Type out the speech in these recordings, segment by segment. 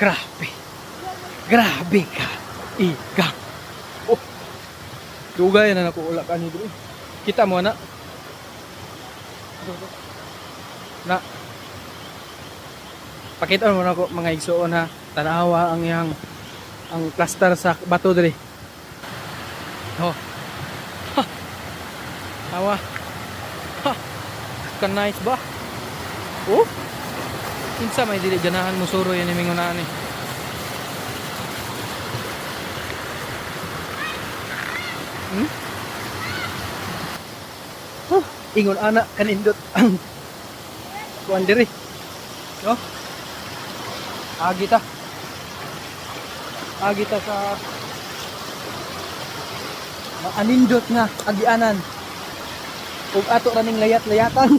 Grabe. Grabe ka. Ika. Oh. Dugay na nakuulak ka ni bro. Kita mo na. Na. Pakita mo na ko mga igsoon ha. Tanawa ang yang ang plaster sa bato diri. Oh. Ha. Awa. Ha. Kanay ba? Oh. Kinsa may dili ganahan mo suro yan imong unaan eh. Oh, ingon ana kanindot ang kuan diri. No? Agita. Agita sa anindot nga agianan. Ug ato raning layat-layatan.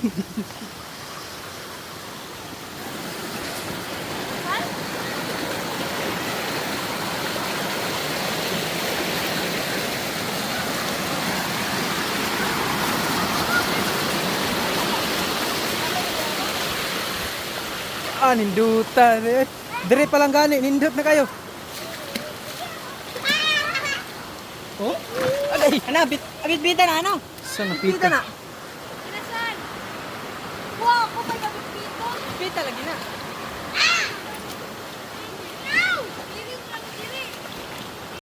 Nindutan eh. Dire pa lang gani, nindot na kayo. Oh? Agay, ana bita na ano? Saan na Bita na. Pinasan. Wow, ko pa bita. Bita lagi na.